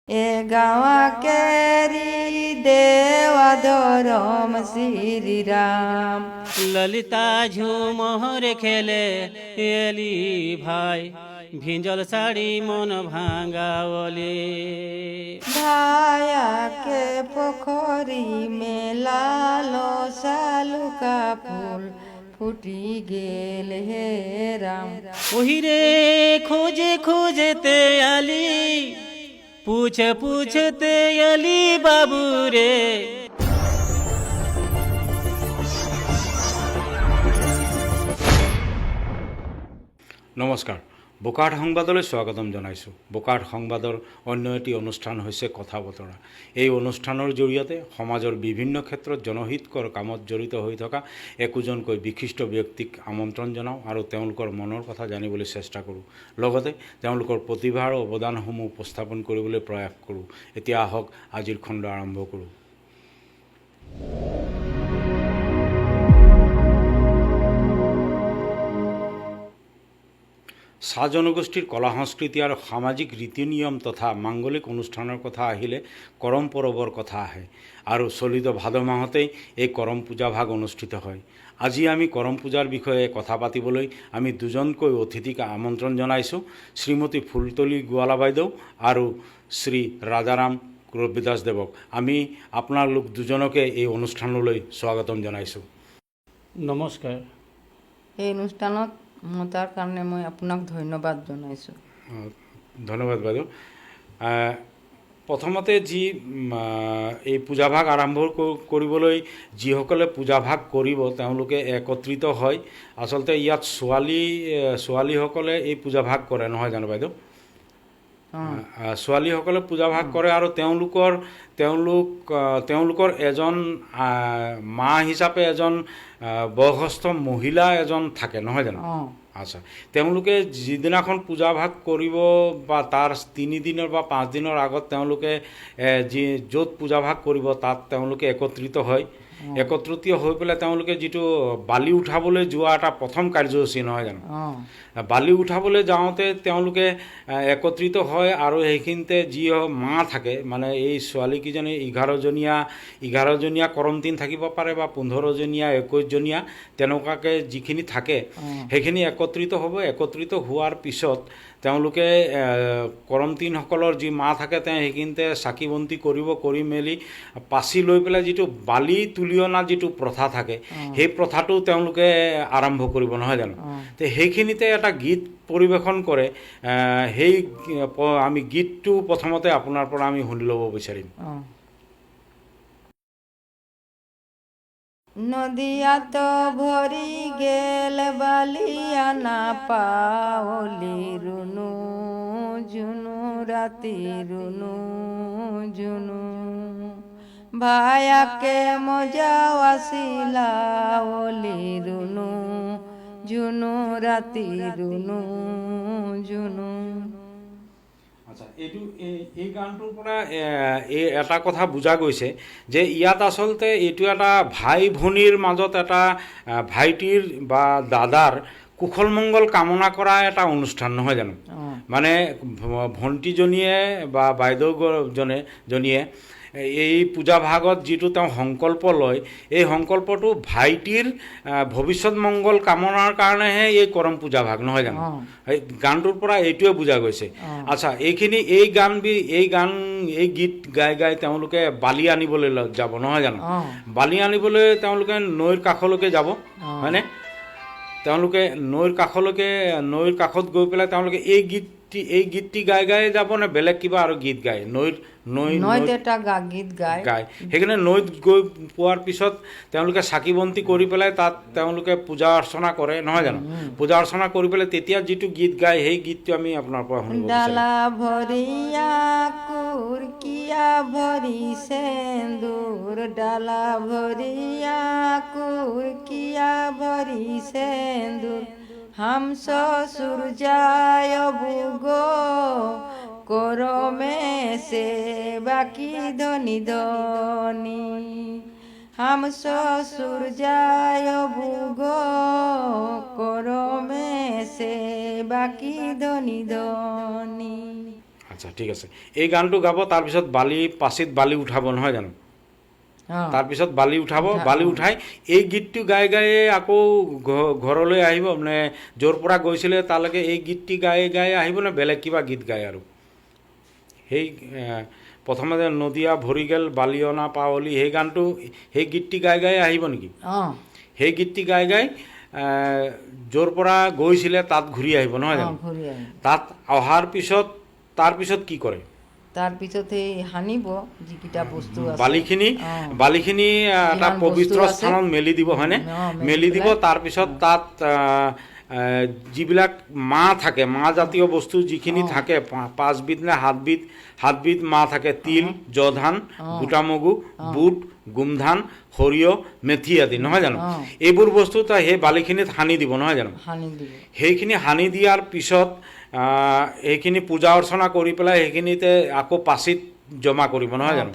এ গাওয়া কেরি দেওয়া ধরম শ্রীরাম। ললিতা ঝুমর খেলে এলি ভাই, ভিজল শাড়ি মন ভাঙ্গাওলে। ভায়াকে পোখরি মেলালো শালুকা ফুল ফুটি গেল হে রাম। ওহিরে খোঁজে খোঁজতে আলি, পুছে পুছতে আলি বাবু রে। নমস্কাৰ, বোকাট সংবাদলৈ স্বাগতম জনাইছোঁ। বোকাট সংবাদৰ অন্য এটি অনুষ্ঠান হৈছে কথা বতৰা। এই অনুষ্ঠানৰ জৰিয়তে সমাজৰ বিভিন্ন ক্ষেত্ৰত জনহিতকৰ কামত জড়িত হৈ থকা একোজনকৈ বিশিষ্ট ব্যক্তিক আমন্ত্ৰণ জনাওঁ আৰু তেওঁলোকৰ মনৰ কথা জানিবলৈ চেষ্টা কৰোঁ। লগতে তেওঁলোকৰ প্ৰতিভা আৰু অৱদানসমূহ উপস্থাপন কৰিবলৈ প্ৰয়াস কৰোঁ। এতিয়া আহক আজিৰ খণ্ড আৰম্ভ কৰোঁ। চাহ জনগোষ্ঠীৰ কলা সংস্কৃতি আৰু সামাজিক ৰীতি নিয়ম তথা মাংগলিক অনুষ্ঠানৰ কথা আহিলে কৰম পৰৱৰ কথা আহে আৰু চলিত ভাদ মাহতেই এই কৰম পূজা ভাগ অনুষ্ঠিত হয়। আজি আমি কৰম পূজাৰ বিষয়ে কথা পাতিবলৈ আমি দুজনকৈ অতিথিক আমন্ত্ৰণ জনাইছোঁ, শ্ৰীমতী ফুলতলী গোৱালা বাইদেউ আৰু শ্ৰী ৰাজাৰাম ৰবিদাস দেৱক। আমি আপোনালোক দুজনকে এই অনুষ্ঠানলৈ স্বাগতম জনাইছোঁ। নমস্কাৰ। এই অনুষ্ঠানত মতাৰ কাৰণে মই আপোনাক ধন্যবাদ জনাইছোঁ। ধন্যবাদ বাইদেউ। প্ৰথমতে যি এই পূজাভাগ আৰম্ভ কৰিবলৈ যিসকলে পূজাভাগ কৰিব তেওঁলোকে একত্ৰিত হয়। আচলতে ইয়াত ছোৱালীসকলে এই পূজাভাগ কৰে, নহয় জানো বাইদেউ? ছোৱালীসকলে পূজাভাগ কৰে আৰু তেওঁলোকৰ এজন মা হিচাপে এজন বয়সস্থ মহিলা এজন থাকে, নহয় জানো? আচ্ছা, তেওঁলোকে যিদিনাখন পূজাভাগ কৰিব বা তাৰ 3 দিনৰ বা 5 দিনৰ আগত তেওঁলোকে য'ত পূজাভাগ কৰিব তাত তেওঁলোকে একত্ৰিত হয়। একত্ৰিত হৈ পেলাই তেওঁলোকে যিটো বালি উঠাবলৈ যোৱা এটা প্ৰথম কাৰ্যসূচী, নহয় জানো? বালি উঠাবলৈ যাওঁতে তেওঁলোকে একত্ৰিত হয় আৰু সেইখিনিতে যি মা থাকে, মানে এই ছোৱালীকেইজনী 11জনীয়া কৰমটিন থাকিব পাৰে বা 15জনীয়া 21জনীয়া তেনেকুৱাকৈ যিখিনি থাকে সেইখিনি একত্ৰিত হ'ব। একত্ৰিত হোৱাৰ পিছত তেওঁলোকে কৰমটিনসকলৰ যি মা থাকে তেওঁ সেইখিনিতে চাকি বন্তি কৰি মেলি পাচি লৈ পেলাই যিটো বালি তুলি অনা যিটো প্ৰথা থাকে সেই প্ৰথাটো তেওঁলোকে আৰম্ভ কৰিব, নহয় জানো? তো সেইখিনিতে এটা গীত পৰিৱেশন কৰে। সেই আমি গীতটো প্ৰথমতে আপোনাৰ পৰা আমি শুনি ল'ব বিচাৰিম। নদিয়াত ভরি গেল বালিয়ানা পাওলি রুনু জুনু রাতি রুনু জুনু ভায়াকে মজা আসিলা ওলি রুনু জুনু রাতি রুনু জুনু। আচ্ছা, এই গানটোৰ পৰা এটা কথা বুজা গৈছে যে ইয়াত আচলতে এইটো এটা ভাই ভনীৰ মাজত এটা ভাইটিৰ বা দাদাৰ কুশল মংগল কামনা কৰা এটা অনুষ্ঠান, নহয় জানো? মানে ভণ্টিজনীয়ে বা বাইদেউজনীয়ে এই পূজাভাগত যিটো তেওঁ সংকল্প লয়, এই সংকল্পটো ভাইটিৰ ভৱিষ্যত মংগল কামনাৰ কাৰণেহে এই কৰম পূজাভাগ, নহয় জানো? এই গানটোৰ পৰা এইটোৱে বুজা গৈছে। আচ্ছা, এই গীত গাই তেওঁলোকে বালি আনিবলৈ যাব, নহয় জানো? বালি আনিবলৈ তেওঁলোকে নৈৰ কাষলৈকে যাব, হয়নে? তেওঁলোকে নৈৰ কাষত গৈ পেলাই তেওঁলোকে এই গীতটি গাই যাব নে বেলেগ কিবা আৰু গীত গায়? নৈত এটা গীত গায়। সেইকাৰণে নৈত গৈ পোৱাৰ পিছত তেওঁলোকে চাকি বন্তি কৰি পেলাই তাত তেওঁলোকে পূজা অৰ্চনা কৰে, নহয় জানো? পূজা অৰ্চনা কৰি পেলাই তেতিয়া যিটো গীত গায় সেই গীতটো আমি আপোনাৰ পৰা শুনিব বিচাৰিম। ডালা ভরিয়া কুরকিয়া ভরি সেন্দুর, ডালা ভরিয়া কুরকিয়া ভরি সেন্দুর, হাম শ্বশুর যায় বুগো করমে সে বাকি ধনি ধনি, হাম শ্বশুর যায় বুগো করমে সে বাকি ধনি ধনি। আচ্ছা ঠিক আছে, এই গানটো গাব, তাৰপিছত পাচিত বালি উঠাব নহয় জানো? তাৰপিছত বালি উঠাব, বালি উঠাই এই গীতটো গাই গাই আকৌ ঘৰলৈ আহিব, মানে য'ৰ পৰা গৈছিলে তালৈকে এই গীতটি গাই গাই আহিব নে বেলেগ কিবা গীত গায় আৰু? সেই প্ৰথমে যে নদীয়া ভৰি গেল বালিঅনা পাৱলি, সেই গানটো সেই গীতটি গাই গাই আহিব নেকি? সেই গীতটি গাই গাই য'ৰ পৰা গৈছিলে তাত ঘূৰি আহিব নহয় জানো? তাত অহাৰ পিছত তাৰপিছত কি কৰে? তাৰপিছত এই সানিব যিকেইটা বস্তু আছে বালিখিনি এটা পবিত্ৰ স্থানত মেলি দিব হয়নে? মেলি দিব, তাৰপিছত তাত যিবিলাক মাহ থাকে, মাহ জাতীয় বস্তু যিখিনি থাকে, 5বিধ নে 7বিধ মাহ থাকে, তিল, জধান, গোটা মগু, বুট, গোমধান, সৰিয়হ, মেথি আদি নহয় জানো? এইবোৰ বস্তু সেই বালিখিনিত সানি দিব নহয় জানো? সেইখিনি সানি দিয়াৰ পিছত এইখিনি পূজা অৰ্চনা কৰি পেলাই সেইখিনিতে আকৌ পাচিত জমা কৰিব নহয় জানো?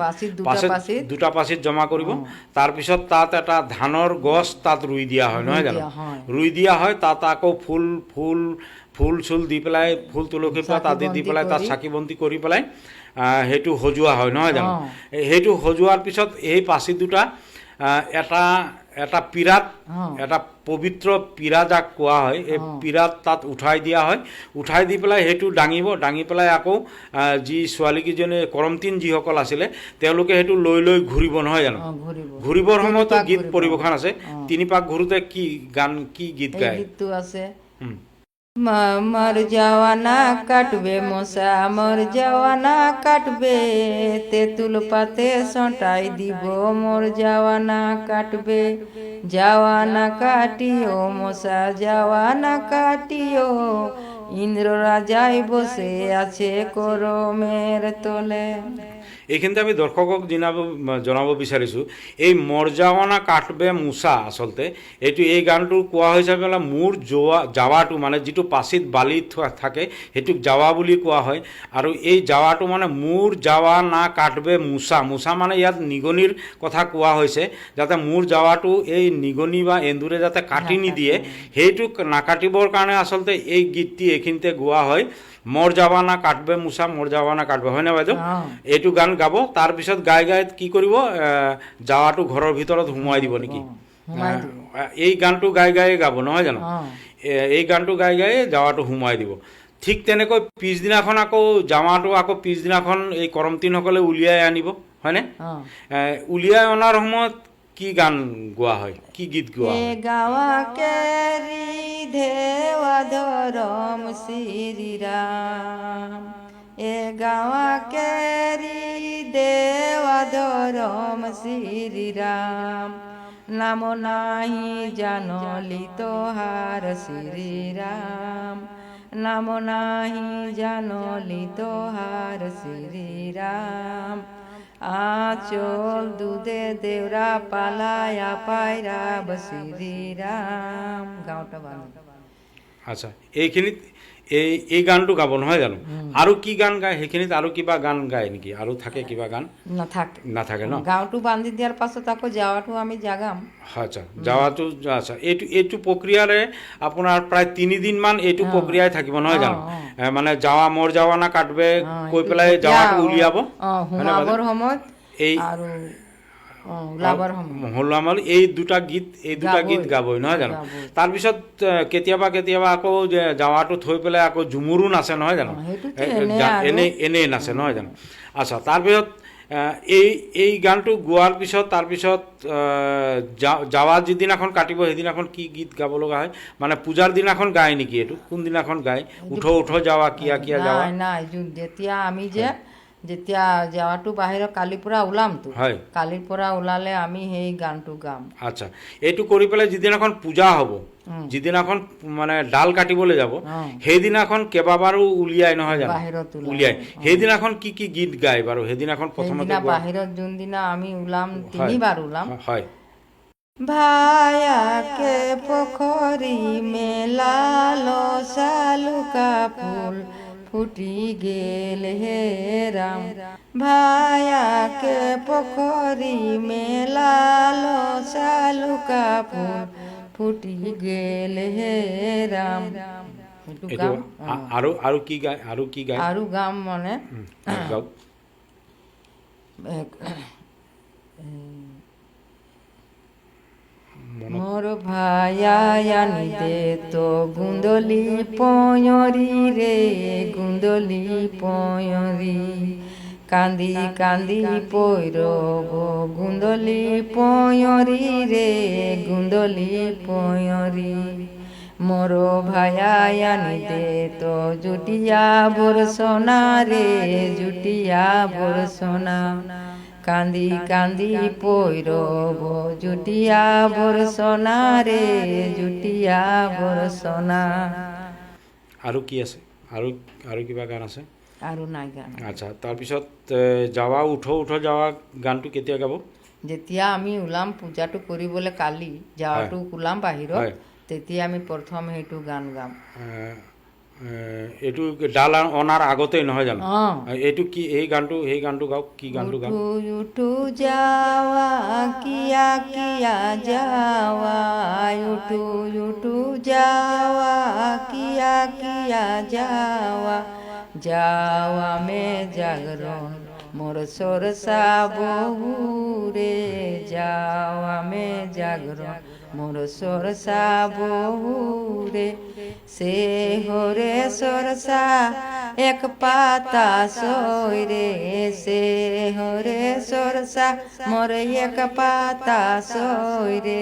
দুটা পাচিত জমা কৰিব, তাৰপিছত তাত এটা ধানৰ গছ তাত ৰুই দিয়া হয় নহয় জানো? ৰুই দিয়া হয়, তাত আকৌ ফুল চুল দি পেলাই, ফুল তুলসী পাত আদি দি পেলাই তাত চাকি বন্তি কৰি পেলাই সেইটো সজোৱা হয় নহয় জানো? সেইটো সজোৱাৰ পিছত এই পাচিত দুটা এটা পীৰাত, এটা পবিত্ৰ পীৰা যাক কোৱা হয়, এই পীৰাত তাত উঠাই দিয়া হয়। উঠাই দি পেলাই সেইটো দাঙি পেলাই আকৌ যি ছোৱালীকেইজনী কৰমতিন যিসকল আছিলে তেওঁলোকে সেইটো লৈ ঘূৰিব নহয় জানো? ঘূৰিবৰ সময়তো গীত পৰিৱেশন আছে। 3 পাক ঘূৰোতে কি গীত গায়? মর জওয়ানা কাটবে মশা, মর জওয়ানা কাটবে, তেঁতুল পাতে সঁটাই দিব, মোর জওয়ানা কাটবে, জওয়ানা কাটিও মশা, জওয়ানা কাটিও, ইন্দ্র রাজাই বসে আছে করমের তলে। এইখিনিতে আমি দৰ্শকক জনাব বিচাৰিছোঁ, এই মৰজাৱানা কাটবে মোচা, আচলতে এই গানটো কোৱা হৈছে মানে মোৰ জাৱাটো, মানে যিটো পাচিত বালি থাকে সেইটোক জাৱা বুলি কোৱা হয়। আৰু এই জাৱাটো মানে মোৰ জাৱা না কাটবে মোচা মানে ইয়াত নিগনিৰ কথা কোৱা হৈছে, যাতে মোৰ জাৱাটো এই নিগনি বা এন্দুৰে যাতে কাটি নিদিয়ে, সেইটো নাকাটিবৰ কাৰণে আচলতে এই গীতটি এইখিনিতে গোৱা হয়। মোৰ জাৱানা কাটবে মোচা, মোৰ জাৱানা কাটবে, হয়নে বাইদেউ? এইটো গান গাব, তাৰপিছত গাই কি কৰিব, জাৱাটো ঘৰৰ ভিতৰত সোমোৱাই দিব নেকি? এই গানটো গাই গাব নহয় জানো? এই গানটো গাই জাৱাটো সোমোৱাই দিব। ঠিক তেনেকৈ পিছদিনাখন আকৌ জাৱাটো আকৌ পিছদিনাখন এই কৰমতিনসকলে উলিয়াই আনিব হয়নে? উলিয়াই অনাৰ সময়ত কি গান গোৱা হয়, কি গীত গোৱা হয়? গাওয়া কেরি দেওয়া ধরম শ্রীরাম, এ গাওয়া কেরি দেওয়া ধরম শ্রীরাম, নাম নাহি জানলি তোহার শ্রীরাম, নাম নাহি জানলি তোহার শ্রীরাম, আঁচল দুধে দেওরা পালায়া পায়রা শ্রীরাম। গাওঁটা ভালো। আচ্ছা, এইখিনিত এই গানটো গাব নহয় জানো? আৰু কি গান গায় সেইখিনিত? আৰু কিবা গান গায় নেকি? আৰু থাকে কিবা গান? নাথাকে ন? গাঁওটো বান্ধি দিয়াৰ পাছত আকৌ যাৱাটো আমি জাগাম। আচ্ছা, যাৱাটো আচ্ছা, এইটো প্ৰক্ৰিয়াৰে আপোনাৰ প্ৰায় 3 দিনমান এইটো প্ৰক্ৰিয়াই থাকিব নহয় জানো? মানে যাৱা মোৰ জাৱানা কাটবে কৈ পেলাই যাৱাটো উলিয়াব সময়ত এই আৰু এই দুটা গীত গাবই নহয় জানো? তাৰপিছত কেতিয়াবা আকৌ যে জাৱাটো থৈ পেলাই আকৌ ঝুমুৰো নাচে নহয় জানো? এনেই নাচে নহয় জানো? আচ্ছা, তাৰপিছত এই গানটো গোৱাৰ পিছত তাৰপিছত জাৱা যিদিনাখন কাটিব সেইদিনাখন কি গীত গাব লগা হয়? মানে পূজাৰ দিনাখন গায় নেকি? এইটো কোনদিনাখন গায়? উঠো যাৱা কিয়া যাৱা? নাই, যেতিয়া আমি যেতিয়া যাৱাটো বাহিৰত কালিৰ পৰা ওলামতো, কালিৰ পৰা ওলালে আমি সেই গানটো গাম। আচ্ছা, এইটো কৰি পেলাই যিদিনাখন পূজা হ'ব, যিদিনাখন মানে ডাল কাটিবলৈ যাব, সেইদিনাখন কেইবাবাৰো উলিয়াই নহয় জানো? উলিয়াই সেইদিনাখন কি গীত গায় বাৰু? সেইদিনাখন প্ৰথমতে বাহিৰত যোনদিনা আমি ওলাম 3 বাৰ ওলাম। হয়। ভায়াকে পোখৰী মেলালো শালুকা ফুল ফুটি গেল হে ৰাম, ভায়াকে পোখৰী মেলালো শালুকা ফুল ফুটি গেল হে ৰাম। এইটো এইটো গাম আৰু কি গায় আৰু গাম মানে গাওক মোর ভায়ায়ানি দে তো গুন্দলি পয়রি রে গুন্দলি পয়রি কান্দি কান্দি পৈরব গুন্দলি পয়রি রে গুন্দলি পয়রি মোর ভায়ায়ানি দে তো জুটিয়া বরসনা রে জুটিয়া বরসনা কান্দি কান্দি পৈরব জুটিয়া বরসনা রে জুটিয়া বরসনা আৰু কি আছে আৰু কিবা গান আছে আৰু নাই গান আচ্ছা তাৰপিছত যাৱা উঠো যাৱা গানটো কেতিয়া গাব যেতিয়া আমি ওলাম পূজাটো কৰিবলৈ কালি যাৱাটো ওলাম বাহিৰত তেতিয়া আমি প্ৰথম সেইটো গান গাম এইটো ডাল অনাৰ আগতেই নহয় জানো এইটো কি এই গানটো গাওক কি গানটো গাওক উঠু যাওয়া কিয়া কিয়া যাওয়া উঠু যাওয়া কিয়া কিয়া যাওয়া যাওয়া মে জাগরণ মোর সরসা বহু রে যাওয়া মে জাগরণ মোর সরসা বহু রে সে হরে সরসা এক পাতা সই রে সে হরে সরসা মোর এক পাতা সই রে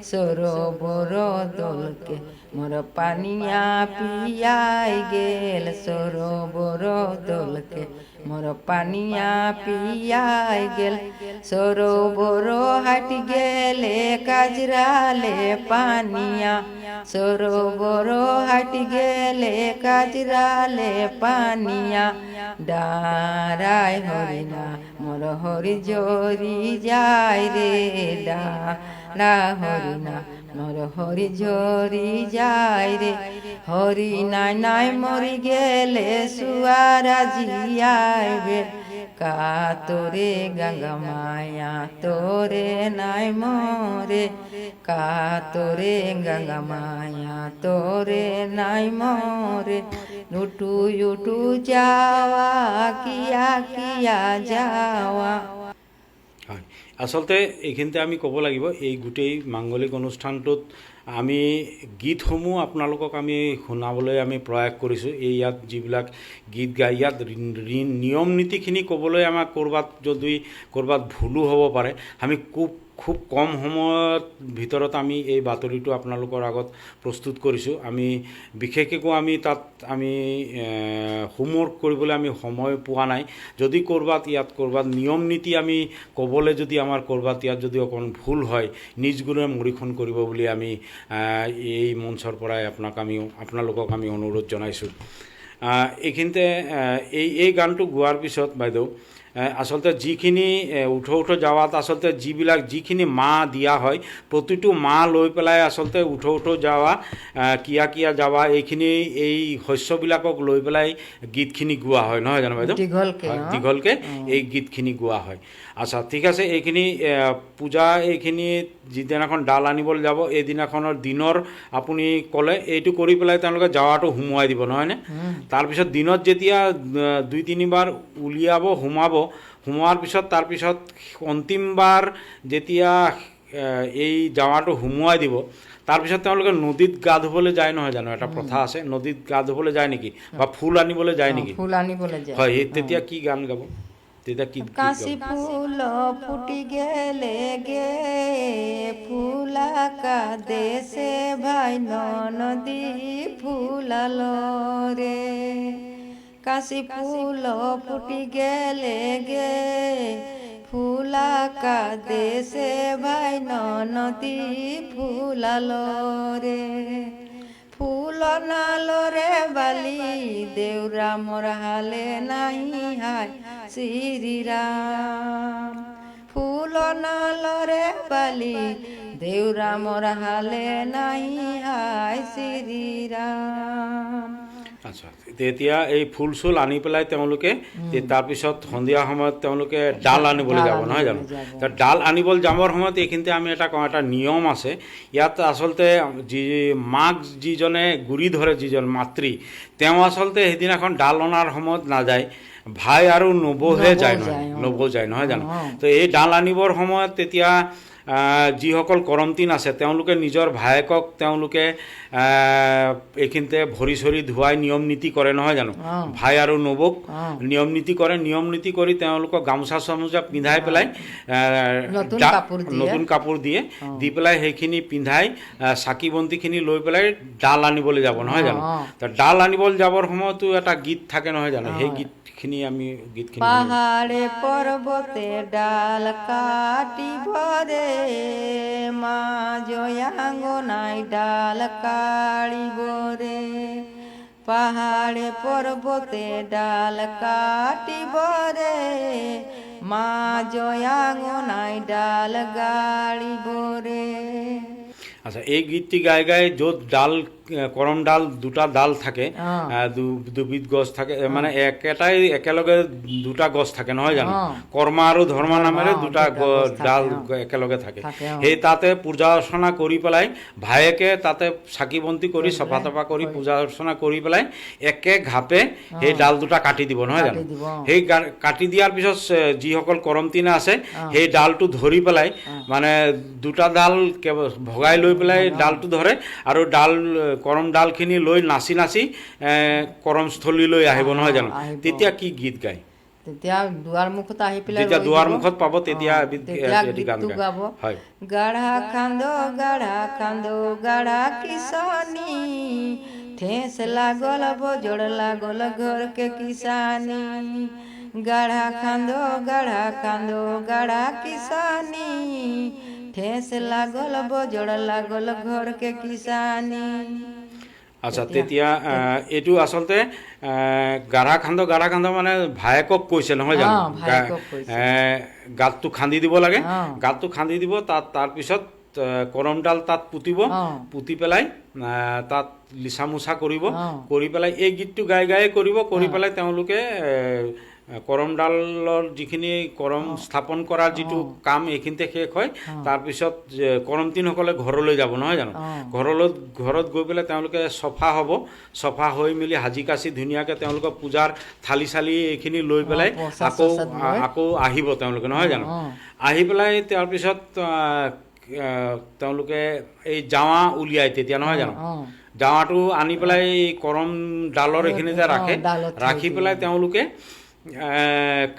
সরোবর দলকে মোর পানিয়া পিয়াই গেল সরোবর দলকে মোর পানিয়া পিয়াই গেল সরোবর হাটি গেলে কাজরালে পানিয়া সরোবর হাটি গেলে কাজরালে পানিয়া ডারাই হরিণা মোর হরি জরি যাই রে ডারা হরিণা মোর হরি জরি যাই রে হরি নাই নাই মরি গেলে সুয়ারা জিয়াইবে কা তোরে গঙ্গা মায়া তোরে নাই মরে কা তোরে গঙ্গা মায়া তোরে নাই মরে উঠু উঠু যাওয়া কিয়া কিয়া যাওয়া হয় আচলতে এইখিনিতে আমি ক'ব লাগিব এই গোটেই মাংগলিক অনুষ্ঠানটোত আমি গীতসমূহ আপোনালোকক আমি শুনাবলৈ আমি প্ৰয়াস কৰিছোঁ এই ইয়াত যিবিলাক গীত গাই ইয়াত নিয়ম নীতিখিনি ক'বলৈ আমাক ক'ৰবাত ভুলো হ'ব পাৰে আমি খুব কম সময়ত ভিতৰত আমি এই বাতৰিটো আপোনালোকৰ আগত প্ৰস্তুত কৰিছোঁ আমি বিশেষকৈ আমি তাত আমি হোমৱৰ্ক কৰিবলৈ আমি সময় পোৱা নাই যদি ক'ৰবাত নিয়ম নীতি আমি ক'বলৈ যদি আমাৰ ক'ৰবাত ইয়াত যদি অকণমান ভুল হয় নিজ গুণে মৰিখন কৰিব বুলি আমি এই মঞ্চৰ পৰাই আপোনালোকক আমি অনুৰোধ জনাইছোঁ এইখিনিতে এই গানটো গোৱাৰ পিছত বাইদেউ আচলতে যিখিনি উঠো যাৱাত আচলতে যিখিনি মাহ দিয়া হয় প্ৰতিটো মাহ লৈ পেলাই আচলতে উঠো যাৱা কিয়া কিয়া যাৱা এইখিনি এই শস্যবিলাকক লৈ পেলাই গীতখিনি গোৱা হয় নহয় জানো বাইদেউ দীঘলকৈ এই গীতখিনি গোৱা হয় আচ্ছা ঠিক আছে এইখিনি পূজা এইখিনি যিদিনাখন ডাল আনিবলৈ যাব এইদিনাখনৰ দিনৰ আপুনি ক'লে এইটো কৰি পেলাই তেওঁলোকে যাৱাটো সোমোৱাই দিব নহয়নে তাৰপিছত দিনত যেতিয়া 2-3 বাৰ উলিয়াব সোমোৱাৰ পিছত তাৰপিছত অন্তিমবাৰ যেতিয়া এই যাৱাটো সোমোৱাই দিব তাৰপিছত তেওঁলোকে নদীত গা ধুবলৈ যায় নহয় জানো এটা প্ৰথা আছে নদীত গা ধুবলৈ যায় নেকি বা ফুল আনিবলৈ যায় নেকি হয় তেতিয়া কি গান গাব কাশি ফুল ফুটি গেলে গে ফুলা কা দেশে ভাই নদী ফুলালো রে কাশি ফুল ফুটি গেলে গে ফুলা কা দেশে ভাই নদী ফুলালো রে ফুল নালো রে বালি দেউরা মোর হালে নাহি হায় শ্রীরাম ফুল নালো রে বালি দেউরা মোর হালে নাহি হায় শ্রীরাম আচ্ছা, এতিয়া এই ফুল চুল আনি পেলাই তেওঁলোকে তাৰপিছত সন্ধিয়া সময়ত তেওঁলোকে ডাল আনিবলৈ যাব নহয় জানো? তো ডাল আনিবলৈ যাবৰ সময়ত এইখিনিতে আমি এটা নিয়ম আছে ইয়াত। আচলতে মাক যিজনে গুৰি ধৰে, যিজন মাতৃ, তেওঁ আচলতে সেইদিনাখন ডাল অনাৰ সময়ত নাযায়, ভাই আৰু নবৌহে যায় নহয় জানো? তো এই ডাল আনিবৰ সময়ত তেতিয়া যিসকল কৰমতিন আছে তেওঁলোকে নিজৰ ভায়েকক তেওঁলোকে এইখিনিতে ভৰি চৰি ধুৱাই নিয়ম নীতি কৰে নহয় জানো? ভাই আৰু নবৌক নিয়ম নীতি কৰে, নিয়ম নীতি কৰি তেওঁলোকক গামোচা চামোচা পিন্ধাই পেলাই নতুন কাপোৰ দিয়ে, দি পেলাই সেইখিনি পিন্ধাই চাকি বন্তিখিনি লৈ পেলাই ডাল আনিবলৈ যাব নহয় জানো? তো ডাল আনিবলৈ যাবৰ সময়তো এটা গীত থাকে নহয় জানো? সেই গীতখিনি আমি পাহাড়ে পর্বতে ডাল কাটিব রে, মা জয়াঙ্গনাই ডাল কাড়িব রে। পাহাড়ে পর্বতে ডাল কাটিব রে, মা জয়াঙ্গনাই ডাল গাড়িব রে। আচ্ছা, এই গীতটি গাই গাই য'ত ডাল কৰম ডাল দুটা ডাল থাকে, দুবিধ গছ থাকে, মানে একেলগে দুটা গছ থাকে নহয় জানো? কৰ্মা আৰু ধৰ্মা নামেৰে দুটা ডাল একেলগে থাকে। সেই তাতে পূজা অৰ্চনা কৰি পেলাই ভায়েকে তাতে চাকি বন্তি কৰি চফা তফা কৰি পূজা অৰ্চনা কৰি পেলাই একে ঘাপে সেই ডাল দুটা কাটি দিব নহয় জানো? সেই কাটি দিয়াৰ পিছত যিসকল কৰমতিনা আছে সেই ডালটো ধৰি পেলাই, মানে দুটা ডাল ভগাই লৈ পেলাই ডালটো ধৰে আৰু কৰম ডালখিনি লৈ নাচি নাচি কৰমস্থলীলৈ আহিব নহয় জানো? তেতিয়া কি গীত গায়? তেতিয়া দুৱাৰ মুখত আহি পেলাই যেতিয়া দুৱাৰ মুখত পাব তেতিয়া গীতটো গাব। গাঢ়া কান্দো গাঢ়া কিশানী, ঠেস লাগল বজড় লাগল ঘর के किसानी। গাঢ়া কান্দো গাঢ়া কিশানী, ঠেস লাগল বজড় লাগল ঘর के किसानी। আচ্ছা, তেতিয়া এইটো আচলতে গাঢ়া খান্দ মানে ভায়েকক কৈছে নহয় জানো? গাঁতটো খান্দি দিব লাগে, গাঁতটো খান্দি দিব, তাৰপিছত কৰম ডাল তাত পুতিব, পুতি পেলাই তাত লিচা মোচা কৰিব, কৰি পেলাই এই গীতটো গাই গাই কৰিব, কৰি পেলাই তেওঁলোকে কৰম ডালৰ যিখিনি কৰম স্থাপন কৰাৰ যিটো কাম এইখিনিতে শেষ হয়। তাৰপিছত কৰমতিনসকলে ঘৰলৈ যাব নহয় জানো? ঘৰত গৈ পেলাই তেওঁলোকে চফা হ'ব, চফা হৈ মেলি সাজি কাচি ধুনীয়াকৈ তেওঁলোকে পূজাৰ থালি চালি এইখিনি লৈ পেলাই আকৌ আহিব তেওঁলোকে নহয় জানো? আহি পেলাই তাৰপিছত তেওঁলোকে এই জাৱা উলিয়াই তেতিয়া নহয় জানো? জাৱাটো আনি পেলাই কৰম ডালৰ এইখিনিতে ৰাখে, ৰাখি পেলাই তেওঁলোকে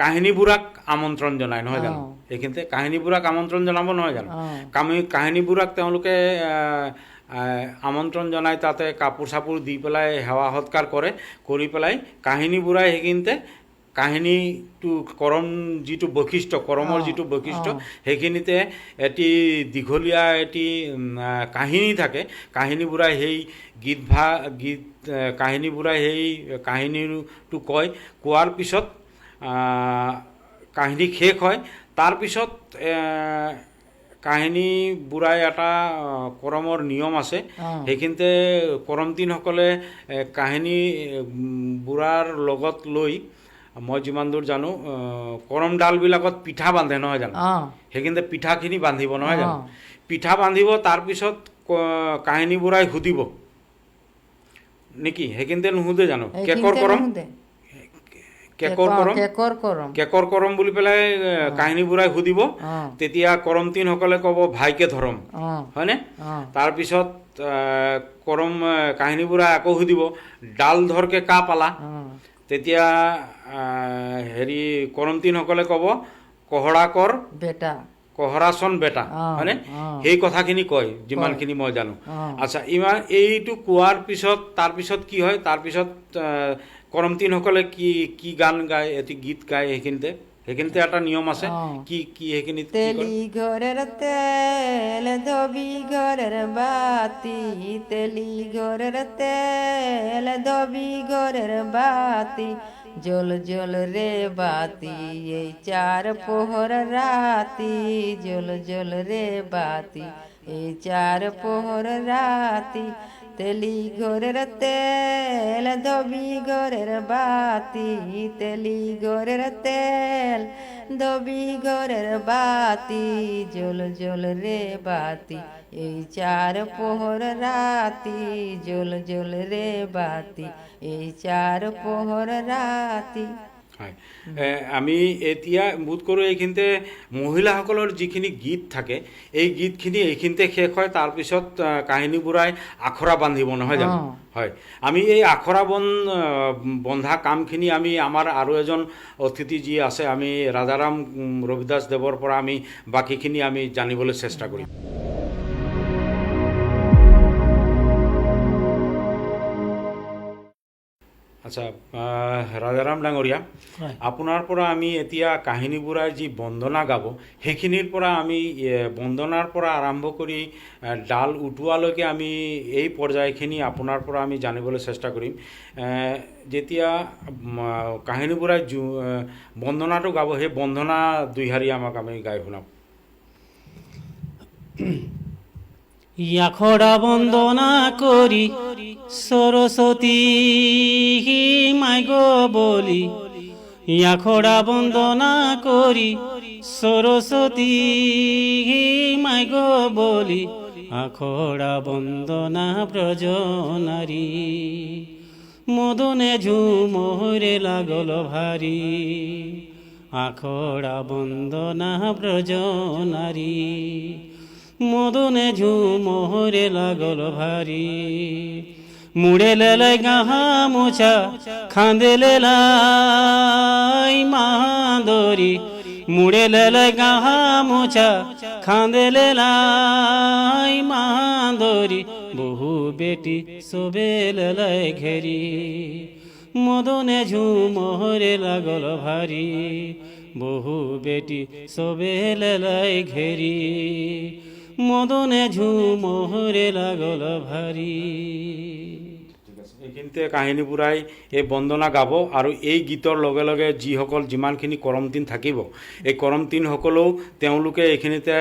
কাহিনীবোৰাক আমন্ত্ৰণ জনায় নহয় জানো? এইখিনিতে কাহিনীবোৰাক আমন্ত্ৰণ জনাব নহয় জানো? কাহিনীবোৰাক তেওঁলোকে আমন্ত্ৰণ জনাই তাতে কাপোৰ চাপোৰ দি পেলাই সেৱা সৎকাৰ কৰে, কৰি পেলাই কাহিনীবোৰাই সেইখিনিতে কাহিনীটো কৰম যিটো বৈশিষ্ট্য, কৰমৰ যিটো বৈশিষ্ট্য সেইখিনিতে এটি দীঘলীয়া এটি কাহিনী থাকে। কাহিনীবোৰাই সেই কাহিনীবোৰাই সেই কাহিনীটো কয়, কোৱাৰ পিছত কাহিনী শেষ হয়। তাৰপিছত কাহিনীবোৰাই এটা কৰমৰ নিয়ম আছে, সেইখিনিতে কৰমতিনসকলে কাহিনীবোৰাৰ লগত লৈ, মই যিমান দূৰ জানো কৰম ডালবিলাকত পিঠা বান্ধে নহয় জানো? সেইখিনিতে পিঠাখিনি বান্ধিব নহয় জানো? পিঠা বান্ধিব, তাৰপিছত কাহিনীবোৰাই সুধিব নেকি? সেইখিনিতে নুসুধে জানো? কেকৰ কৰম বুলি পেলাই কাহিনীবোৰাই সুধিব, তেতিয়া কৰমতিনসকলে ক'ব ভাইকে ধৰম হয়নে? তাৰপিছত কৰম কাহিনীবোৰাই আকৌ সুধিব ডাল ধৰকে কা পালা, তেতিয়া কৰমতিনসকলে ক'ব কহৰাকৰ বেটা, কহৰাচন বেটা হয়নে? সেই কথাখিনি কয় যিমানখিনি মই জানো। আচ্ছা, এইটো কোৱাৰ পিছত তাৰপিছত কি হয়? তাৰপিছত কৰমতিনসকলে কি গান গায়, এটি গীত গায় সেইখিনিতে এটা নিয়ম আছে। কি সেইখিনিত তেলি ঘরের তেল ধবি ঘরের বাতি, তেলি ঘরের তেল ধবি ঘরের বাতি, জল জল রে বাতি এই চার পোহর রাতি, জল জল রে বাতি এই চার পোহর রাতি, তেলি ঘরের তেল ধবি ঘরের বাতি, তেলি ঘরের তেল ধবি ঘরের বাতি, জল জল রে বাতি এই চার পোহর রাতি, জল জল রে বাতি এই চার পোহর ৰাতি। হয়, আমি এতিয়া বোধ কৰোঁ এইখিনিতে মহিলাসকলৰ যিখিনি গীত থাকে এই গীতখিনি এইখিনিতে শেষ হয়, তাৰপিছত কাহিনী বুঢ়াই আখৰা বান্ধিব, নহয় জানো? হয়, আমি এই আখৰা বন্ধা কামখিনি আমি আমাৰ আৰু এজন অতিথি যি আছে আমি ৰাজাৰাম ৰবিদাস দেৱৰ পৰা আমি বাকীখিনি আমি জানিবলৈ চেষ্টা কৰিম। আচ্ছা, ৰাজাৰাম ডাঙৰীয়া, আপোনাৰ পৰা আমি এতিয়া কাহিনী বুঢ়াই যি বন্দনা গাব সেইখিনিৰ পৰা আমি বন্দনাৰ পৰা আৰম্ভ কৰি ডাল উঠোৱালৈকে আমি এই পৰ্যায়খিনি আপোনাৰ পৰা আমি জানিবলৈ চেষ্টা কৰিম। যেতিয়া কাহিনী বুঢ়াই বন্দনাটো গাব সেই বন্দনা দুইহাৰী আমাক আমি গাই শুনাম। আখৰা বন্দনা করি সরস্বতী মাইগ বলি, আখরা বন্দনা করি সরস্বতী মাইগ বলি, আখরা বন্দনা ব্রজ নারী, মদনে ঝুমরে লাগল ভারী, আখরা বন্দনা ব্রজ নারী, মদনে ঝুমরে লাগল ভারী, মুড়ে লেলাই গাহা মোছা খাঁদে লেলাই মাদরি, মুড়ে লেলাই গাহা মোছা খাঁদে লেলাই মাদরি, বহু বেটি সবে লেলাই ঘেরি, মদনে ঝুমরে লাগল ভারী, বহু বেটি সবে লেলাই ঘেরি, মদনে ঝুমরে লাগল ভারী। এইখিনিতে কাহিনী বুঢ়াই এই বন্দনা গাব আৰু এই গীতৰ লগে লগে যিসকল যিমানখিনি কৰমতিন থাকিব এই কৰমতিনসকলেও তেওঁলোকে এইখিনিতে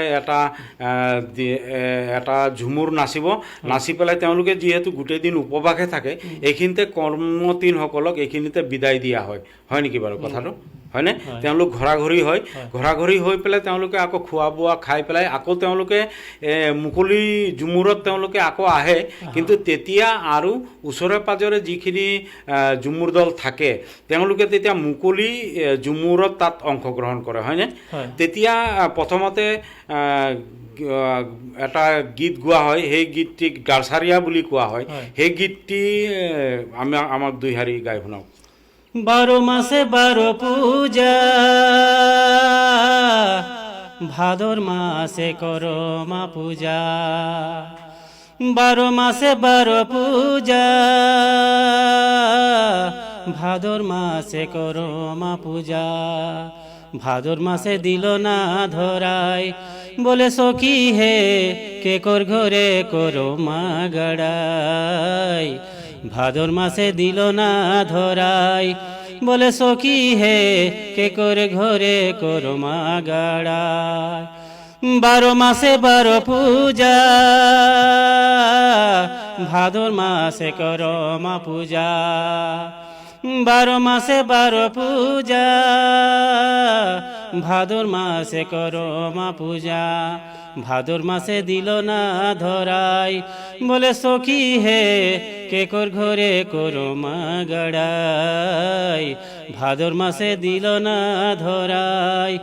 এটা ঝুমুৰ নাচিব, নাচি পেলাই তেওঁলোকে যিহেতু গোটেই দিন উপবাসে থাকে এইখিনিতে কৰ্মতিনসকলক এইখিনিতে বিদায় দিয়া হয়, হয় নেকি বাৰু কথাটো? হয়নে? তেওঁলোক ঘৰাঘৰি হয়, ঘৰাঘৰি হৈ পেলাই তেওঁলোকে আকৌ খোৱা বোৱা খাই পেলাই আকৌ তেওঁলোকে মুকলি ঝুমুৰত তেওঁলোকে আকৌ আহে, কিন্তু তেতিয়া আৰু ওচৰে পাজৰে যিখিনি ঝুমুৰ দল থাকে তেওঁলোকে তেতিয়া মুকলি ঝুমুৰত তাত অংশগ্ৰহণ কৰে, হয়নে? তেতিয়া প্ৰথমতে এটা গীত গোৱা হয়, সেই গীতটিক গাৰচাৰীয়া বুলি কোৱা হয়, সেই গীতটি আমাক দুইহাৰী গাই শুনাওক। 12 মাসে 12 পূজা, ভাদর মাসে করো মা পূজা, 12 মাসে 12 পূজা, ভাদর মাসে করো মা পূজা, ভাদর মাসে দিল না ধরাই, বলে সখী হে কে কর ঘরে করো মা গড়াই, ভাদর মাসে দিল না ধরাই, বলে সখী হে কে করে ঘরে করো মা গাড়াই, 12 মাসে 12 পূজা, ভাদর মাসে করো মা পূজা, 12 মাসে 12 পূজা, ভাদর মাসে করো মা পূজা, ভাদর মাসে দিল না ধরাই, বলে সখী হে কে কর ঘরে করো মা গড়াই, ভাদর মাসে দিল না ধরাই,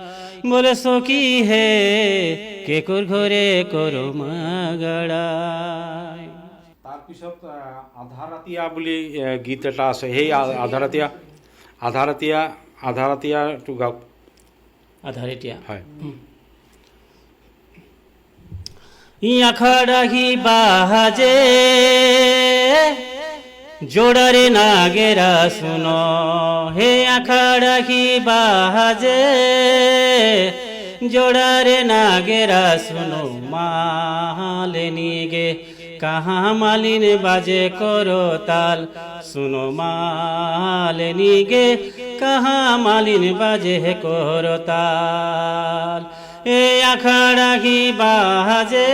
বলে সখী হে কে কর ঘরে করো মা গড়াই। তাৰপিছত আধাৰাতিয়া বুলি গীত এটা আছে, সেই আধাৰাতিয়াটো গাওক। আধারেটিয়া হয়। আখড়া হি বাজে জোড়ারে নাগেরা শুনো, হে আখড়া হি বাজে জোড়ারে নাগেরা শুনো, মালিনী গে কাহা মালিন বাজে করো তাল, শুনো মালিনী গে কাহা মালিন বাজে করো তাল, এ আখড়া হি বাজে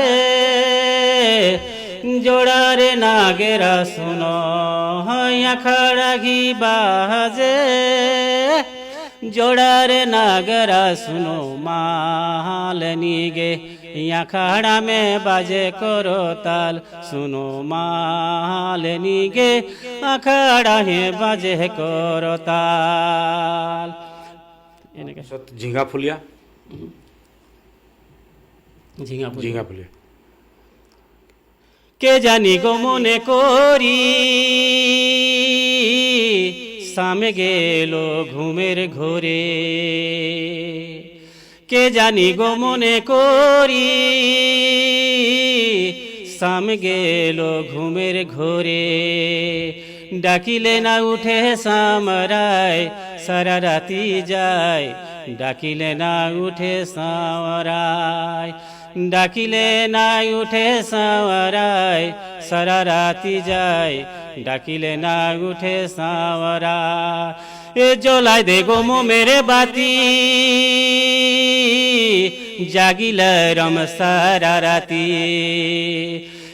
জোড়ারে নাগেরা শুনো আখাড়া ঘি বাজে জোড়ারে নাগরা শুনো মালনি গে আখাড়া মে বাজে করো তাল শুনো মালনি গে আখাড়া হে বাজে করো তাল এনেকে ঝিঙা ফুলিয়া ঝিঙাপুরি ঝিঙা ফুলিয়া কে জানি গো মনে করি সামে গেল ঘুমের ঘোরে কে জানি গো মনে করি সামে গেল ঘুমের ঘোরে ডাকিলে না উঠে সামরায় সারা রাতি যায় ডাকিলে না উঠে সামরায় ডাকিলে না উঠে সাওয়ারায় সারা রাতি যায় ডাকিলে না উঠে সাওয়ারায় এ জ্বলাই দে গো মোমের বাতি জাগিলে রম সারা রাতি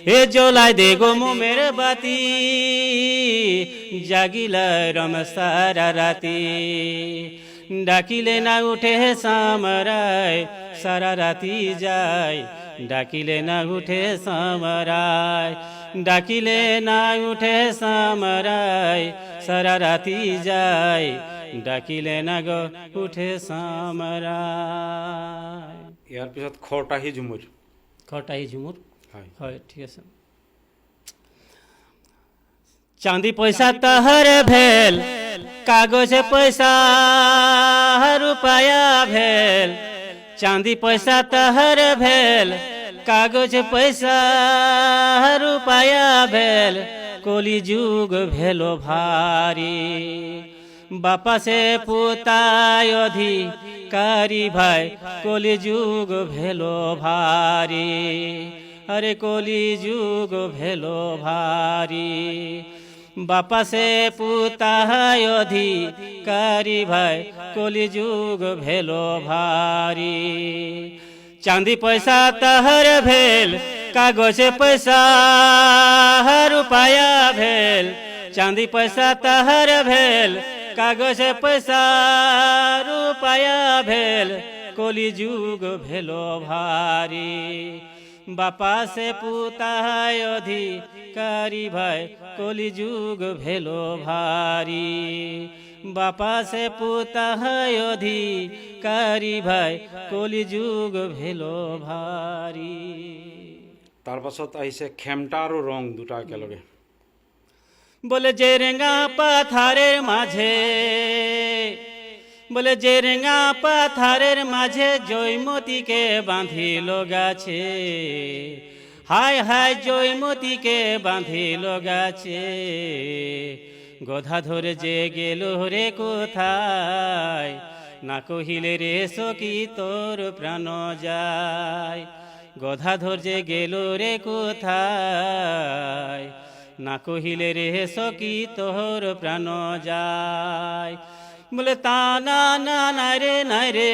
এ জ্বলাই দে গো মোমের বাতি জাগিলে রম সারা রাতি ডাকিলে না উঠে সামরায় সারা রাতি যায় ডাকিলে না উঠে সামরায় ডাকিলে না উঠে সামরায় সারা রাতি যায় ডাকিলে না গো উঠে সামরায় ইয়াৰ পিছত খৰটাহি ঝুমুৰ খটাই ঝুমুর হয় হয় ঠিক আছে চাঁদি পয়সা তাহার ভেল কাগজে পয়সা রূপায়া ভেল চাঁদি পয়সা তাহার ভেল কাগজ পয়সা রূপায়া ভেল কলি যুগ ভেলো ভারী বাপা সে পুতায় অধিকারী ভাই কলি যুগ ভেলো ভারী अरे कोली जुग भेलो भारी बापा से पुता अधिकारी भाई कोली जुग भेलो भारी चांदी पैसा तहर भेल कागज पैसा रुपया भेल चांदी पैसा तहर भेल कागज पैसा रुपया भेल कोली जुग भेलो भारी बापा से पुता अधिकारी भाई कोली जुग भेलो भारी बापा से पुता अधिकारी भाई कोली जुग भेलो भारी তাৰ পাছত আহিছে খেমটা আৰু ৰং দুটা একেলগে बोले जेरेंगा पाथारेर माझे बोले जेरेंगा पाथारेर माझे जयमती के बांधिल गाछे हाय हाय जयमती के बांधिल गाछे गधा धरे जे गेल रे कोथाय ना कहिले रे सखी तोर प्राण जाय गधा धर जे गेल रे कोथाय ना कहिले रे सखी तोर प्राण जाय बोले ताना ना नाय रे नाय रे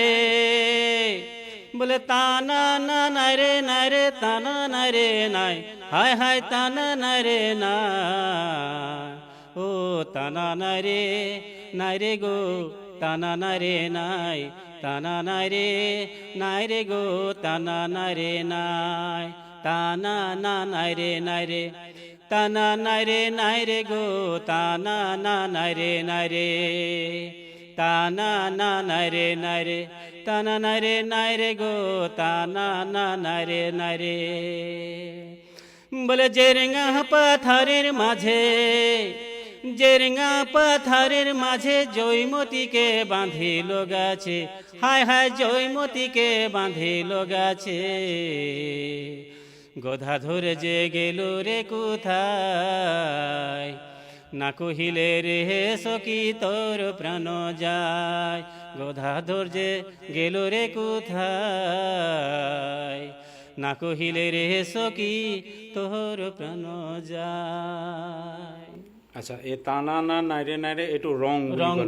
बोले ताना ना नाय रे नाय रे ताना नाय रे नाय हाय हाय ताना नाय रे नाय ओ ताना नाय रे गो ताना नाय रे नाय ताना नाय रे गो ताना नाय रे नाय ताना ना नाय रे ताना नाय रे गो ताना ना नाय रे ताना ना नाय रे ताना नाय रे गो ताना ना नाय रे बोले जेरेंगा पाथारेर माझे जेरेंगा पाथारेर माझे जयमती के बांधिल गाछे हाय हाय जयमती के बांधिल गाछे गधा धरे जे गेल रे कोथाय ना कहिले रे सखी तोर प्राण जाय गधा धर जे गेल रे कोथाय ना कहिले रे सखी तोर प्राण जाय আচ্ছা এই তানা না নাইৰে নাইৰে এইটো ৰং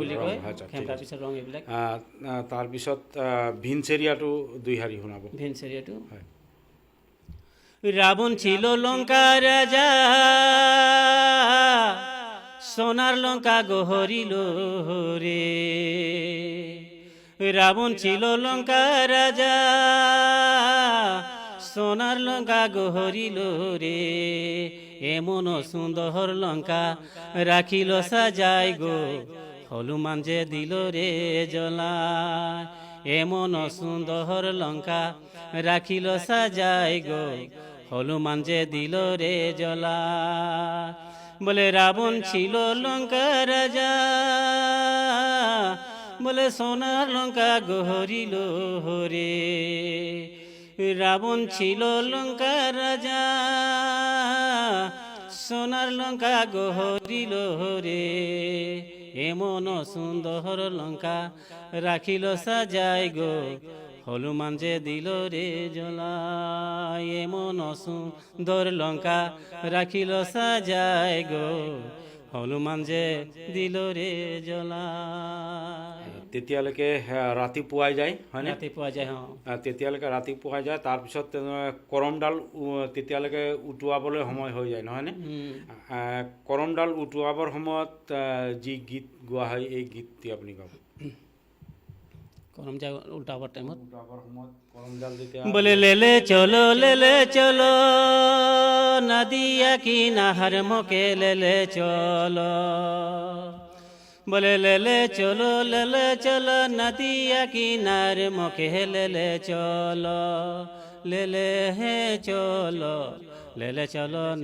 বুলি কয় আচ্ছা খেমটা পিছত ৰং এইবিলাক তাৰপিছত ভিনচেৰিয়াটো দুই হাৰি শুনাব ভিনচেৰিয়াটো হয় রাবণ ছিল লঙ্কা রাজা, সোনার লঙ্কা গহরিল রে। রাবণ ছিল লঙ্কা রাজা, সোনার লঙ্কা গহরিল রে। এমন সুন্দর লঙ্কা রাখিল সাজাই গো, হনুমান যে দিল রে জ্বলায়। এমন সুন্দর লঙ্কা রাখিল সাজাই গো, হনুমান যে দিল রে জ্বলায়। বলে রাবণ ছিল লঙ্কা রাজা, বলে সোনার লঙ্কা গহরিল রে। রাবণ ছিল লঙ্কা রাজা, সোনার লঙ্কা গহরিল রে। এমন সুন্দর লঙ্কা রাখিল সাজাই গো, হনুমান যে দিল রে জ্বলায়। এমন সুন্দর লঙ্কা রাখিল সাজাই গো, হনুমান যে দিল রে জ্বলায়। তেতিয়ালৈকে ৰাতি পুৱাই যায় হয়নে? ৰাতি পোৱা যায়। তেতিয়ালৈকে ৰাতি পুৱাই যায়, তাৰপিছত কৰমডাল তেতিয়ালৈকে উটুৱাবলৈ সময় হৈ যায় নহয়নে? কৰমডাল উটুৱাবৰ সময়ত যি গীত গোৱা হয়, এই গীতটি আপুনি গাব। কৰম যায় উল্টাবাৰ টাইমত উটুৱাবৰ সময়ত কৰমডাল যেতিয়া বলে লেলে চলো নদিয়া কি নাহর মোকে লেলে চলো। বলে লেলে চলো নদিয়া কিনার মোকে লেলে চলো। লেলে হে চলো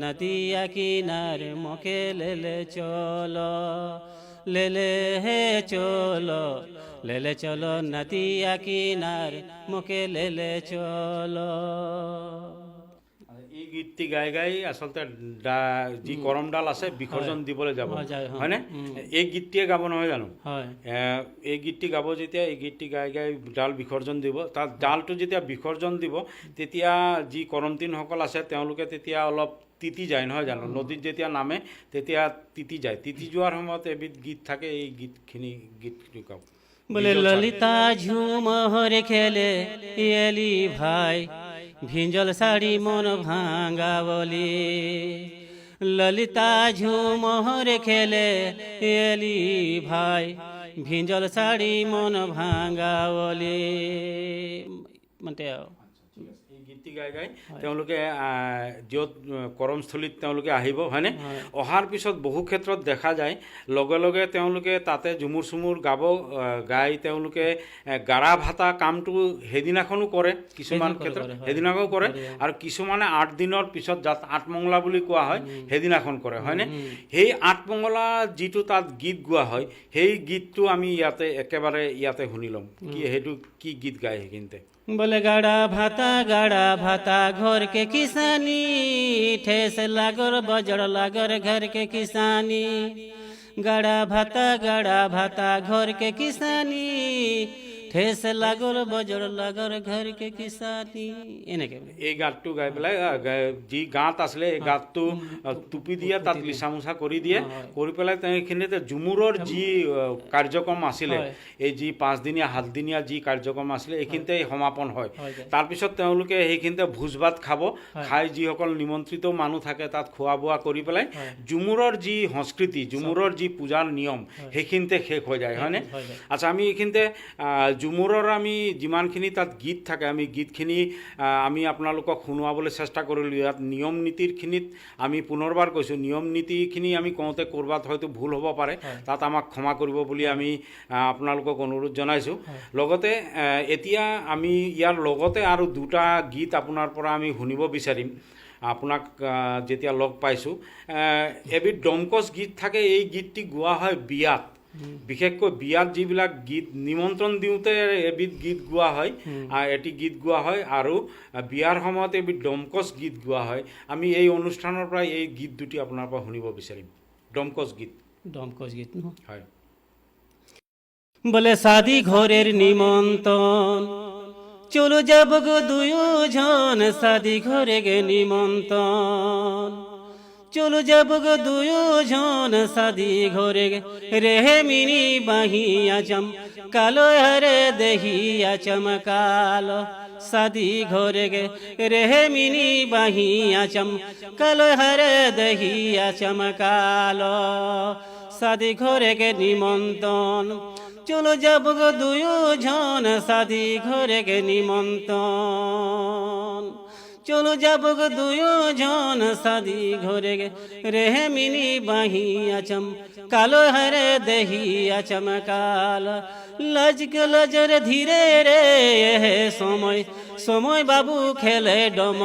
নদিয়া কিনার মোকে লেলে চলো। লেলে হে চলো নদিয়া কিনার মোকে লেলে চলো। এই গীতটি গাই গাই আচলতে যি কৰমডাল আছে বিসৰ্জন দিবলৈ যাব হয়নে? এই গীতটিয়ে গাব নহয় জানো? এই গীতটি গাব যেতিয়া, এই গীতটি গাই গাই ডাল বিসৰ্জন দিব। তাত ডালটো যেতিয়া বিসৰ্জন দিব তেতিয়া যি কৰমতিনসকল আছে তেওঁলোকে তেতিয়া অলপ তিতি যায় নহয় জানো? নদীত যেতিয়া নামে তেতিয়া তিতি যায়। তিতি যোৱাৰ সময়ত এবিধ গীত থাকে, এই গীতখিনি গাওক। বলে ললিতা ঝুমর খেলে এলি ভাই, ভিঞ্জল শাড়ি মন ভাঙ্গা বলি। ললিতা ঝুমর খেলে এলি ভাই, ভিঞ্জল শাড়ি মন ভাঙ্গা বলি। মানে এই গীতটি গাই গাই তেওঁলোকে য'ত কৰমস্থলীত তেওঁলোকে আহিব হয়নে? অহাৰ পিছত বহু ক্ষেত্ৰত দেখা যায় লগে লগে তেওঁলোকে তাতে ঝুমুৰ চুমুৰ গাব, গাই তেওঁলোকে গাৰা ভাতা কামটো সেইদিনাখনো কৰে, কিছুমান ক্ষেত্ৰত সেইদিনাখনো কৰে, আৰু কিছুমানে 8 দিনৰ পিছত যাত আঠমঙলা বুলি কোৱা হয় সেইদিনাখন কৰে হয়নে? সেই আঠমঙলা যিটো তাত গীত গোৱা হয়, সেই গীতটো আমি একেবাৰে ইয়াতে শুনি ল'ম। কি সেইটো কি গীত গায় সেইখিনিতে? বলে গাড়া ভাতা ঘর के किसानी, ठेस लागर बजड़ लागर घर के किसानी। गाड़ा भाता घर के किसानी, ठेस लागर बजड़ लागर घर के किसानी। এনেকে এই গাঁতটো গাই পেলাই যি গাঁত আছিলে এই গাঁতটো টুপি দিয়ে তাত লিচা কৰি দিয়ে, কৰি পেলাই এইখিনিতে ঝুমুৰৰ যি কাৰ্যক্ৰম আছিলে, এই যি 5 দিনীয়া 7 দিনীয়া যি কাৰ্যক্ৰম আছিলে এইখিনিতে সমাপন হয়। তাৰপিছত তেওঁলোকে সেইখিনিতে ভোজ ভাত খাব, খাই যিসকল নিমন্ত্ৰিত মানুহ থাকে তাত খোৱা বোৱা কৰি পেলাই ঝুমুৰৰ যি সংস্কৃতি, ঝুমুৰৰ যি পূজাৰ নিয়ম সেইখিনিতে শেষ হৈ যায় হয়নে? আচ্ছা, আমি এইখিনিতে ঝুমুৰৰ আমি যিমানখিনি তাত গীত থাকে আমি গীতখিনি আমি আপোনালোকক শুনোৱাবলৈ চেষ্টা কৰিলোঁ। ইয়াত নিয়ম নীতিৰখিনিত আমি পুনৰবাৰ কৈছোঁ, নিয়ম নীতিখিনি আমি কওঁতে ক'ৰবাত হয়তো ভুল হ'ব পাৰে, তাত আমাক ক্ষমা কৰিব বুলি আমি আপোনালোকক অনুৰোধ জনাইছোঁ। লগতে এতিয়া আমি ইয়াৰ লগতে আৰু 2টা গীত আপোনাৰ পৰা আমি শুনিব বিচাৰিম। আপোনাক যেতিয়া লগ পাইছোঁ, এবিধ ডমকচ গীত থাকে, এই গীতটি গোৱা হয় বিয়াত, বিশেষকৈ বিয়াত যিবিলাক গীত নিমন্ত্ৰণ দিওঁতে এবিধ গীত গোৱা হয়, এটি গীত গোৱা হয়, আৰু বিয়াৰ সময়ত এবিধ ডমকচ গীত গোৱা হয়। আমি এই অনুষ্ঠানৰ পৰা এই গীত দুটি আপোনাৰ পৰা শুনিব বিচাৰিম। ডমকচ গীত হয়। বলে শাদি ঘরের নিমন্ত্রণ, চলো যাব গো দুজন শাদি ঘরে গে নিমন্ত্রণ। চলো যাব গো দুজন সাদি ঘরে রেহে মিনি বাহিয়া চম কালো হরে দেহিয়া চমকালো সাদি ঘরে গে রেহে মিনি বাহিয়া চম কালো হরে দেহিয়া চমকালো সাদি ঘরে গে নিমন্ত্রণ চলো যাব গো দুজন সাদি ঘরে গে নিমন্ত্রণ চলো যাব গো দুজন সাদি ঘরে গে রেহে মিনি বাহিয়া চম কালো হরে দেহিয়া চমকাল লজক লজর ধীরে রে সময় সময় বাবু খেলে ডম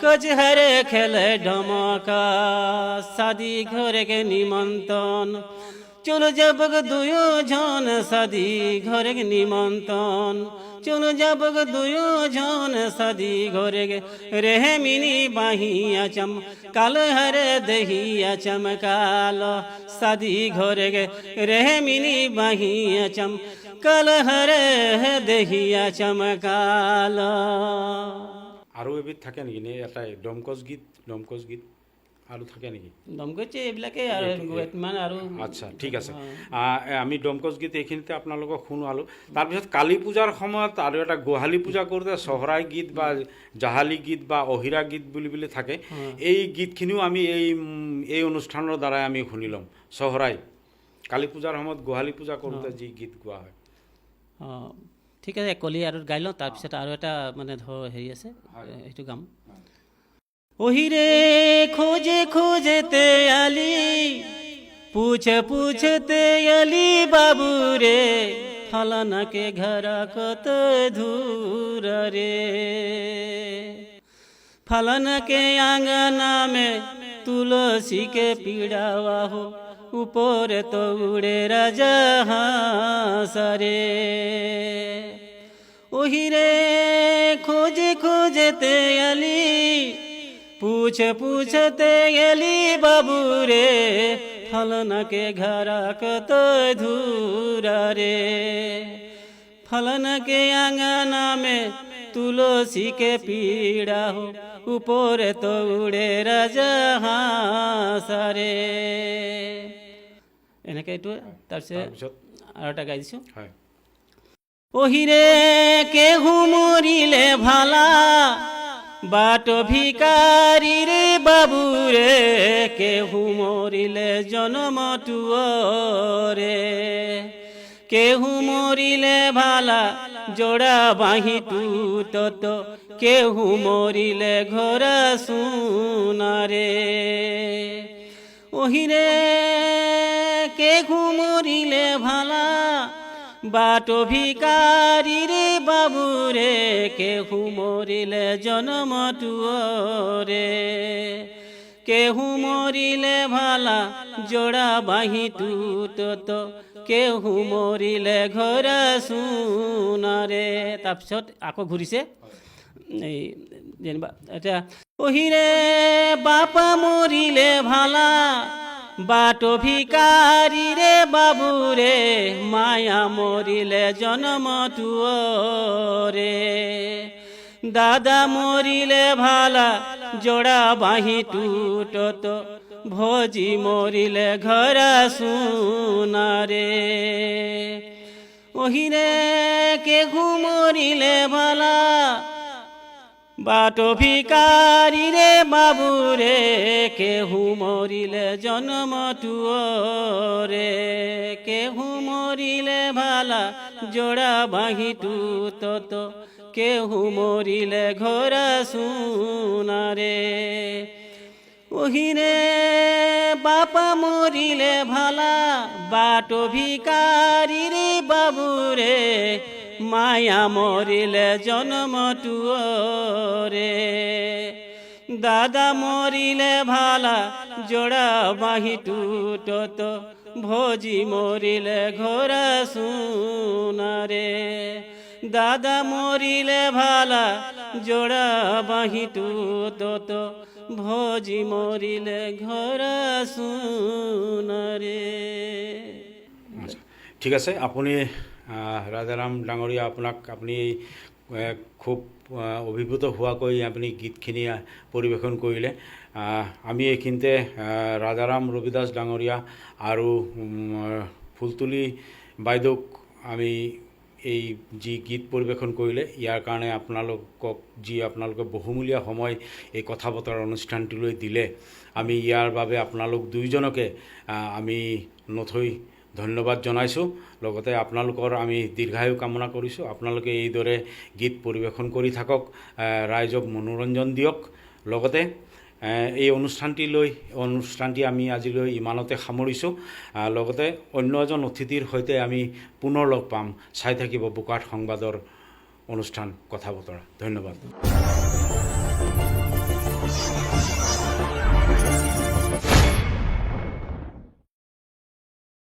কচ হরে খেলে ডমকা সাদি ঘরে গে নিমন্ত্রণ চলো যাব গো দুজন সাদি ঘরে গে নিমন্ত্রণ চলো যাব গো দুজন সাদি ঘরে গে রেহে মিনি বাহিয়া চম কালো হরে দেহিয়া চমকালো সাদি ঘরে গে রেহে মিনি বাহিয়া চম কালো হরে দেহিয়া চমকালো। আৰু এবিধ থাকে নেকি নে এটাই ডমকচ গীত আৰু থাকে নেকি? দমকছে এইবিলাকে আৰু ইমান আৰু আচ্ছা ঠিক আছে, আমি ডমকচ গীত এইখিনিতে আপোনালোকক শুনোৱালোঁ। তাৰপিছত কালী পূজাৰ সময়ত আৰু এটা গোহালি পূজা কৰোঁতে চহৰাই গীত বা জাহালি গীত বা অহিৰা গীত বুলি থাকে, এই গীতখিনিও আমি এই অনুষ্ঠানৰ দ্বাৰাই আমি শুনি ল'ম। চহৰাই কালী পূজাৰ সময়ত গোহালি পূজা কৰোঁতে যি গীত গোৱা হয়। অঁ ঠিক আছে, কলি আৰু গাই লওঁ, তাৰপিছত আৰু এটা মানে ধৰ হেৰি আছে সেইটো গাম। ওহিরে খোঁজে খোঁজতে আলি পুছে পুছতে আলি বাবু রে ফলানাকে ঘরা কত দূর রে ফলানাকে आंगना में तुलसी के पीड़ावा हो ऊपर तो उड़े राजा सरे ओहिरे खोजे खोजते अली पूछते गली बाबू रे फलना के घरा कत धूर रे फलना के आंगना में तुलसी के पीड़ा हो ऊपर तो उड़े राजा सारे এনেকে এইটো তাৰপিছত আৰু এটা গাই দিছোঁ। ওহিৰে কেহু মৰিলে ভালা बाट भिकारी रे बाबू रे केहू मरिले जन्म टुअरे केहू मरिले भाला जोड़ा बाही टूटत केहू मरिले घर सुनारे ओहिरे केहू मरिले भाला बाट भिकारी रे बाबू रे केहू मरिले जन्म टुअरे केहू मरिले भाला जोड़ा बाही टूटत केहू मरिले घर सुनारे। তাৰপিছত আকৌ ঘূৰিছে এই যেনিবা এতিয়া ওহিৰে বাপা মৰিলে ভালা बाट भिकारी रे बाबू रे माया मरिले जन्म टुअरे दादा मरिले भाला जोड़ा बाही टूटत भोजी मरिले घर सुनारे ओहिरे केहू मरिले भाला बाट भिकारी रे बाबू रे केहू मरिले जन्म टुअरे केहू मरिले भाला जोड़ा बाही टूटत केहू मरिले घर सुनारे ओहिरे बापा मरिले भाला बाट भिकारी रे बाबू रे माया मरिले जन्म टुअरे दादा मरिले भाला जोड़ा बाही टूटत भोजी मरिले घर सुनारे दादा मरिले भाला जोड़ा बाही टूटत भोजी मरिले घर सुनारे। ঠিক আছে, আপুনি ৰাজাৰাম ডাঙৰীয়া, আপুনি খুব অভিভূত হোৱাকৈ আপুনি গীতখিনি পৰিৱেশন কৰিলে। আমি এইখিনিতে ৰাজাৰাম ৰবিদাস ডাঙৰীয়া আৰু ফুলতুলি বাইদেউক আমি এই যি গীত পৰিৱেশন কৰিলে ইয়াৰ কাৰণে আপোনালোকক যি আপোনালোকে বহুমূলীয়া সময় এই কথা বতৰা অনুষ্ঠানটোলৈ দিলে, আমি ইয়াৰ বাবে আপোনালোক দুইজনকে আমি নথৈ ধন্যবাদ জনাইছোঁ। লগতে আপোনালোকৰ আমি দীৰ্ঘায়ু কামনা কৰিছোঁ। আপোনালোকে এইদৰে গীত পৰিৱেশন কৰি থাকক, ৰাইজক মনোৰঞ্জন দিয়ক। লগতে এই অনুষ্ঠানটি আমি আজিলৈ ইমানতে সামৰিছোঁ। লগতে অন্য এজন অতিথিৰ সৈতে আমি পুনৰ লগ পাম। চাই থাকিব বোকাট সংবাদৰ অনুষ্ঠান কথা বতৰা। ধন্যবাদ।